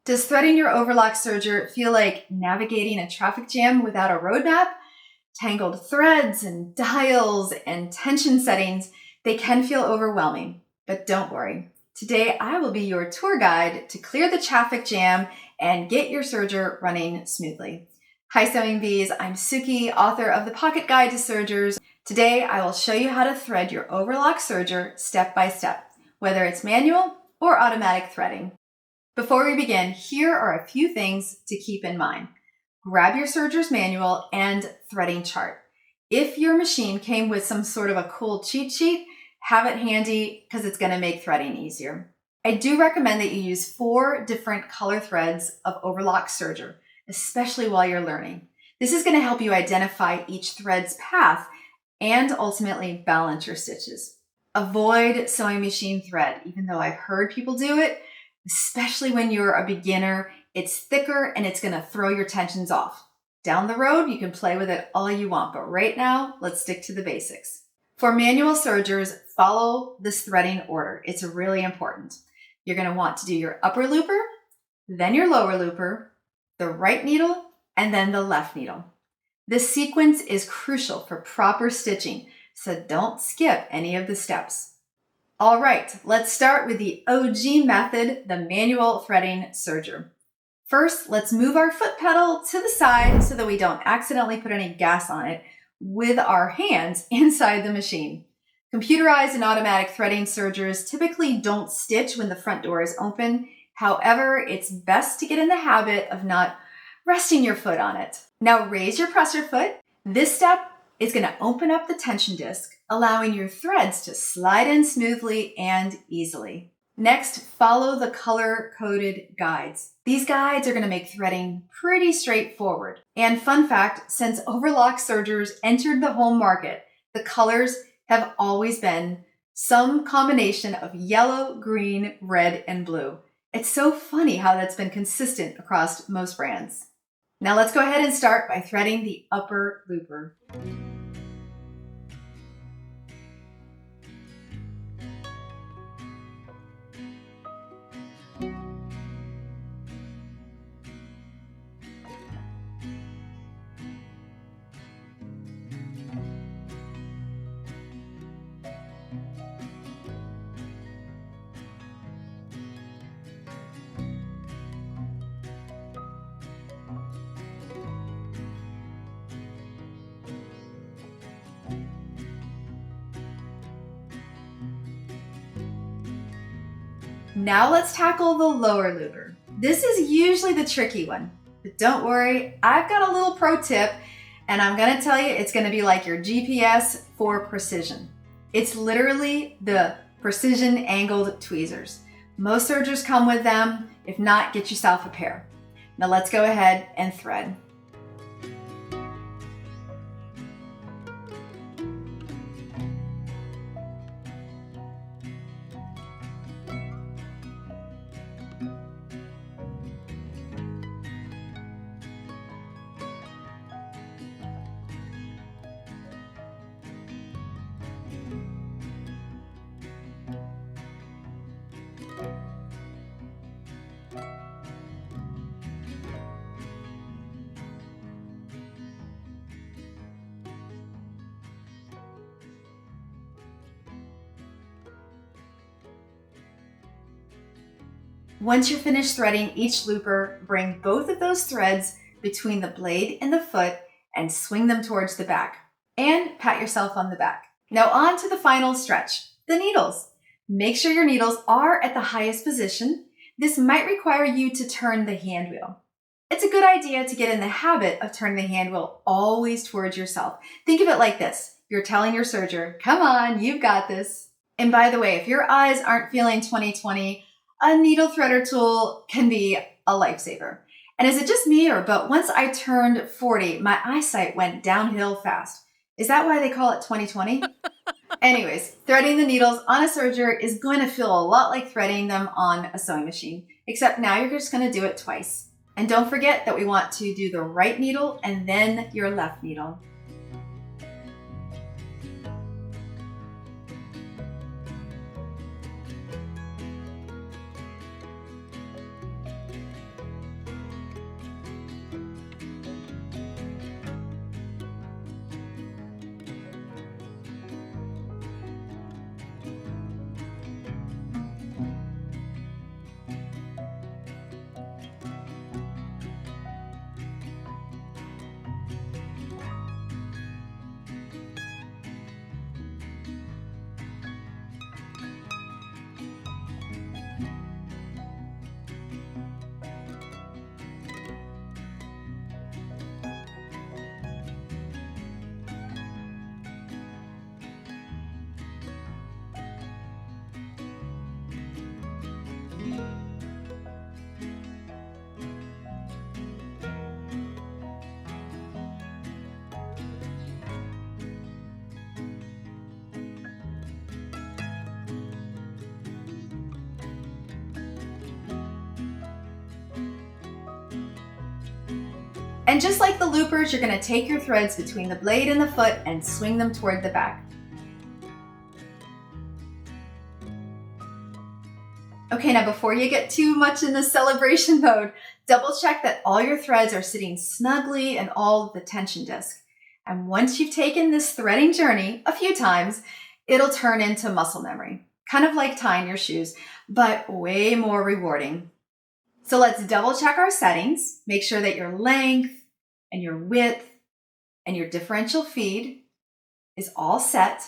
Does threading your overlock serger feel like navigating a traffic jam without a roadmap? Tangled threads and dials and tension settings, they can feel overwhelming, but don't worry. Today, I will be your tour guide to clear the traffic jam and get your serger running smoothly. Hi Sewing Bees, I'm Sookie, author of the Pocket Guide to Sergers. Today, I will show you how to thread your overlock serger step by step, whether it's manual or automatic threading. Before we begin, here are a few things to keep in mind. Grab your serger's manual and threading chart. If your machine came with some sort of a cool cheat sheet, have it handy because it's going to make threading easier. I do recommend that you use 4 different color threads of overlock serger, especially while you're learning. This is going to help you identify each thread's path and ultimately balance your stitches. Avoid sewing machine thread, even though I've heard people do it, especially when you're a beginner. It's thicker and it's going to throw your tensions off. Down the road, you can play with it all you want, but right now, let's stick to the basics. For manual sergers, follow this threading order. It's really important. You're going to want to do your upper looper, then your lower looper, the right needle, and then the left needle. This sequence is crucial for proper stitching, so don't skip any of the steps. All right, let's start with the OG method, the manual threading serger. First, let's move our foot pedal to the side so that we don't accidentally put any gas on it with our hands inside the machine. Computerized and automatic threading sergers typically don't stitch when the front door is open. However, it's best to get in the habit of not resting your foot on it. Now raise your presser foot. This step is going to open up the tension disc, allowing your threads to slide in smoothly and easily. Next, follow the color-coded guides. These guides are going to make threading pretty straightforward. And fun fact, since overlock sergers entered the home market, the colors have always been some combination of yellow, green, red, and blue. It's so funny how that's been consistent across most brands. Now let's go ahead and start by threading the upper looper. Now let's tackle the lower looper. This is usually the tricky one, but don't worry, I've got a little pro tip, and I'm gonna tell you it's gonna be like your GPS for precision. It's literally the precision angled tweezers. Most sergers come with them. If not, get yourself a pair. Now let's go ahead and thread. Once you're finished threading each looper, bring both of those threads between the blade and the foot and swing them towards the back. And pat yourself on the back. Now on to the final stretch, the needles. Make sure your needles are at the highest position. This might require you to turn the hand wheel. It's a good idea to get in the habit of turning the hand wheel always towards yourself. Think of it like this. You're telling your serger, come on, you've got this. And by the way, if your eyes aren't feeling 20/20, a needle threader tool can be a lifesaver. And is it just me, but once I turned 40, my eyesight went downhill fast. Is that why they call it 20/20? Anyways, threading the needles on a serger is going to feel a lot like threading them on a sewing machine, except now you're just going to do it twice. And don't forget that we want to do the right needle and then your left needle. And just like the loopers, you're going to take your threads between the blade and the foot and swing them toward the back. Okay, now before you get too much in the celebration mode, double check that all your threads are sitting snugly in all of the tension disc. And once you've taken this threading journey a few times, it'll turn into muscle memory, kind of like tying your shoes, but way more rewarding. So let's double check our settings. Make sure that your length and your width and your differential feed is all set.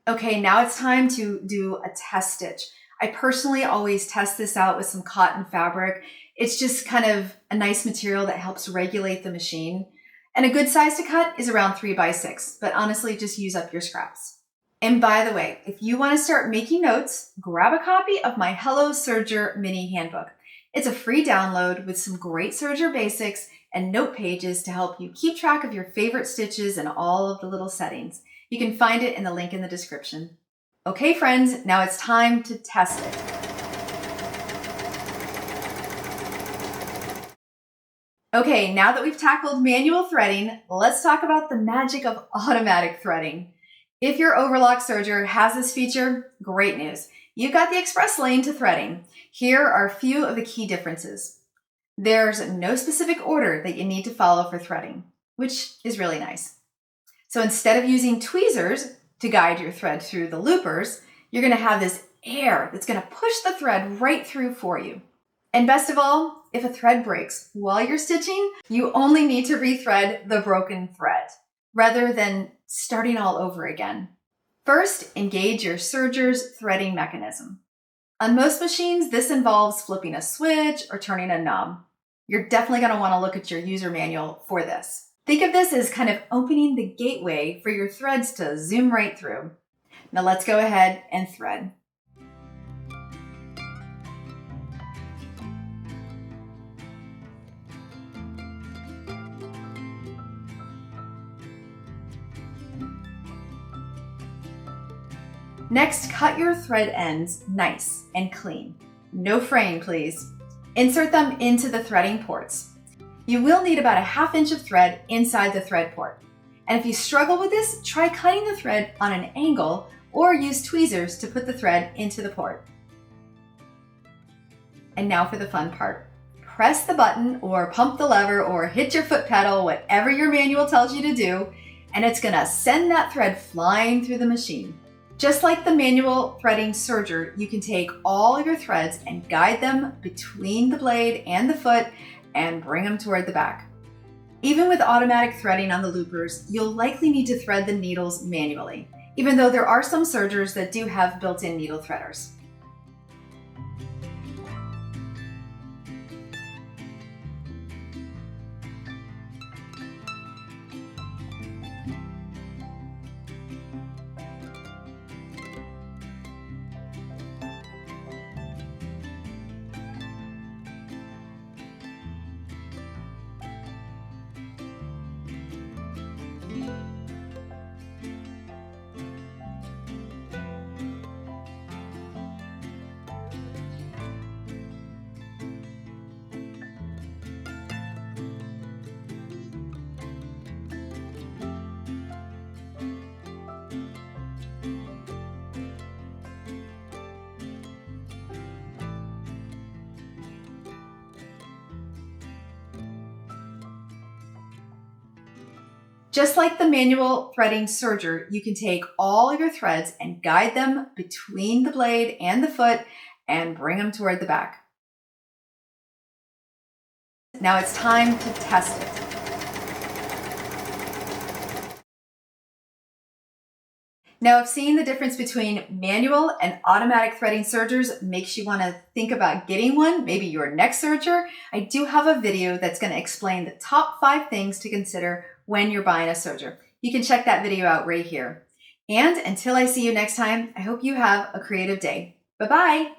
Okay, now it's time to do a test stitch. I personally always test this out with some cotton fabric. It's just kind of a nice material that helps regulate the machine. And a good size to cut is around 3x6, but honestly, just use up your scraps. And by the way, if you want to start making notes, grab a copy of my Hello Serger mini handbook. It's a free download with some great serger basics and note pages to help you keep track of your favorite stitches and all of the little settings. You can find it in the link in the description. Okay, friends, now it's time to test it. Okay, now that we've tackled manual threading, let's talk about the magic of automatic threading. If your overlock serger has this feature, great news. You've got the express lane to threading. Here are a few of the key differences. There's no specific order that you need to follow for threading, which is really nice. So instead of using tweezers to guide your thread through the loopers, you're going to have this air that's going to push the thread right through for you. And best of all, if a thread breaks while you're stitching, you only need to rethread the broken thread rather than starting all over again. First, engage your serger's threading mechanism. On most machines, this involves flipping a switch or turning a knob. You're definitely going to want to look at your user manual for this. Think of this as kind of opening the gateway for your threads to zoom right through. Now let's go ahead and thread. Next, cut your thread ends nice and clean. No fraying, please. Insert them into the threading ports. You will need about a 1/2 inch of thread inside the thread port. And if you struggle with this, try cutting the thread on an angle or use tweezers to put the thread into the port. And now for the fun part. Press the button or pump the lever or hit your foot pedal, whatever your manual tells you to do, and it's gonna send that thread flying through the machine. Just like the manual threading serger, you can take all your threads and guide them between the blade and the foot and bring them toward the back. Even with automatic threading on the loopers, you'll likely need to thread the needles manually, even though there are some sergers that do have built-in needle threaders. Just like the manual threading serger, you can take all your threads and guide them between the blade and the foot and bring them toward the back. Now it's time to test it. Now, if seeing the difference between manual and automatic threading sergers makes you want to think about getting one, maybe your next serger, I do have a video that's going to explain the top 5 things to consider when you're buying a serger. You can check that video out right here. And until I see you next time, I hope you have a creative day. Bye-bye.